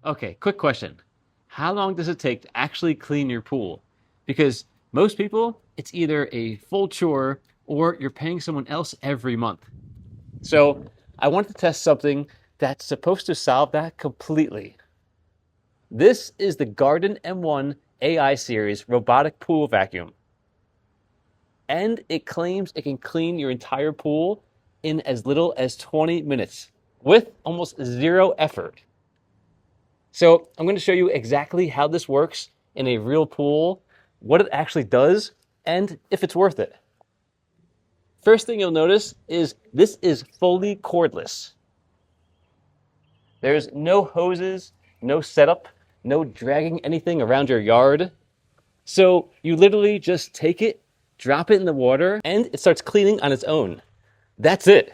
Okay, quick question. How long does it take to actually clean your pool? Because most people, it's either a full chore or you're paying someone else every month. So I want to test something that's supposed to solve that completely. This is the Garden M1 AI series robotic pool vacuum. And it claims it can clean your entire pool in as little as 20 minutes with almost zero effort. So I'm going to show you exactly how this works in a real pool, what it actually does, and if it's worth it. First thing you'll notice is this is fully cordless. There's no hoses, no setup, no dragging anything around your yard. So you literally just take it, drop it in the water, and it starts cleaning on its own. That's it.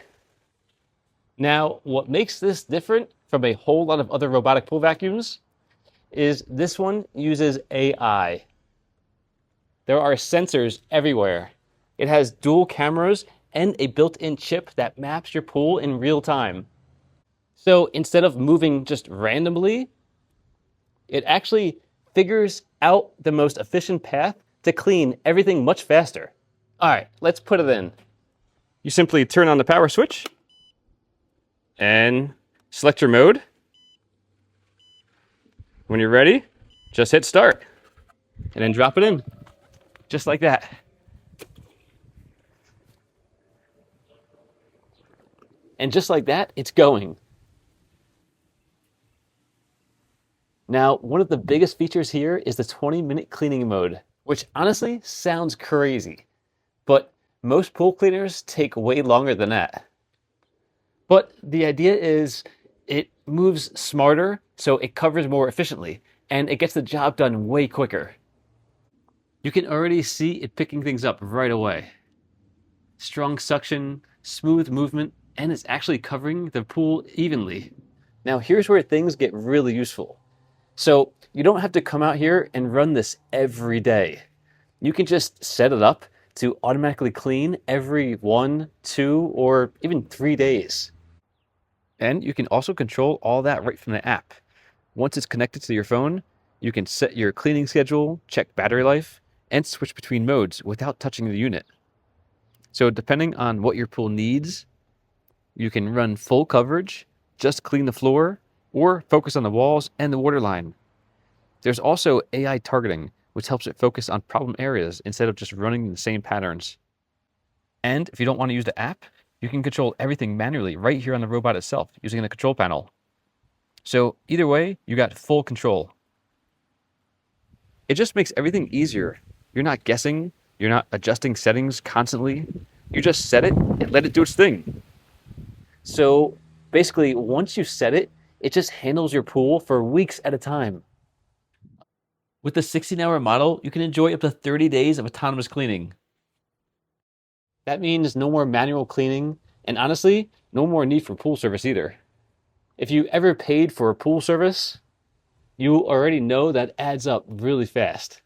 Now, what makes this different from a whole lot of other robotic pool vacuums is this one uses AI. There are sensors everywhere. It has dual cameras and a built-in chip that maps your pool in real time. So instead of moving just randomly, it actually figures out the most efficient path to clean everything much faster. All right, let's put it in. You simply turn on the power switch and select your mode. When you're ready, just hit start and then drop it in, just like that. And just like that, it's going. Now, one of the biggest features here is the 20-minute cleaning mode, which honestly sounds crazy, but most pool cleaners take way longer than that. But the idea is it moves smarter, so it covers more efficiently, and it gets the job done way quicker. You can already see it picking things up right away. Strong suction, smooth movement, and it's actually covering the pool evenly. Now, here's where things get really useful. So you don't have to come out here and run this every day. You can just set it up to automatically clean every 1, 2, or even 3 days. And you can also control all that right from the app. Once it's connected to your phone, you can set your cleaning schedule, check battery life, and switch between modes without touching the unit. So depending on what your pool needs, you can run full coverage, just clean the floor, or focus on the walls and the water line. There's also AI targeting, which helps it focus on problem areas instead of just running the same patterns. And if you don't want to use the app, you can control everything manually right here on the robot itself using the control panel. So either way, you got full control. It just makes everything easier. You're not guessing, you're not adjusting settings constantly. You just set it and let it do its thing. So basically, once you set it, it just handles your pool for weeks at a time. With the 16-hour model, you can enjoy up to 30 days of autonomous cleaning. That means no more manual cleaning, and honestly, no more need for pool service either. If you ever paid for a pool service, you already know that adds up really fast.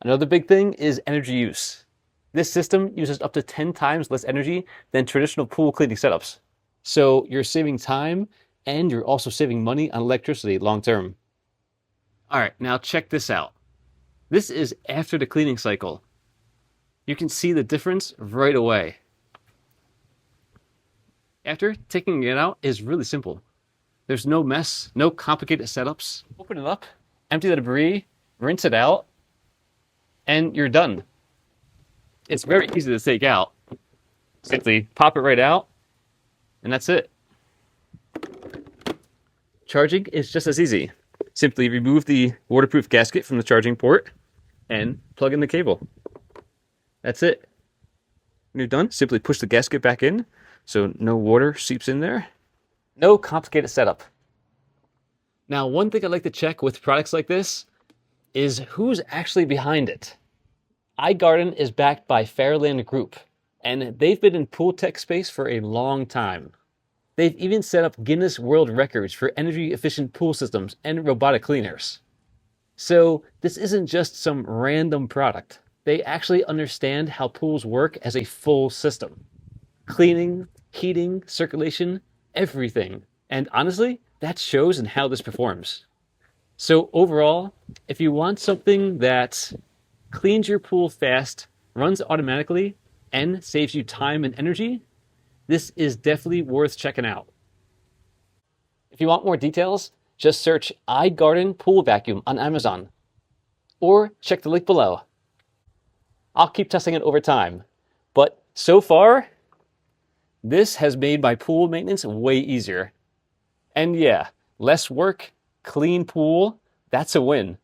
Another big thing is energy use. This system uses up to 10 times less energy than traditional pool cleaning setups. So you're saving time and you're also saving money on electricity long term. All right, now check this out. This is after the cleaning cycle. You can see the difference right away. After, taking it out is really simple. There's no mess, no complicated setups. Open it up, empty the debris, rinse it out, and you're done. It's very easy to take out. Simply pop it right out, and that's it. Charging is just as easy. Simply remove the waterproof gasket from the charging port and plug in the cable. That's it. When you're done, simply push the gasket back in so no water seeps in there. No complicated setup. Now, one thing I like to check with products like this is who's actually behind it. Igarden is backed by Fairland Group, and they've been in pool tech space for a long time. They've even set up Guinness World Records for energy efficient pool systems and robotic cleaners. So this isn't just some random product. They actually understand how pools work as a full system. Cleaning, heating, circulation, everything. And honestly, that shows in how this performs. So overall, if you want something that cleans your pool fast, runs automatically, and saves you time and energy, this is definitely worth checking out. If you want more details, just search Igarden Pool Vacuum on Amazon, or check the link below. I'll keep testing it over time, but so far, this has made my pool maintenance way easier. And yeah, less work, clean pool, that's a win.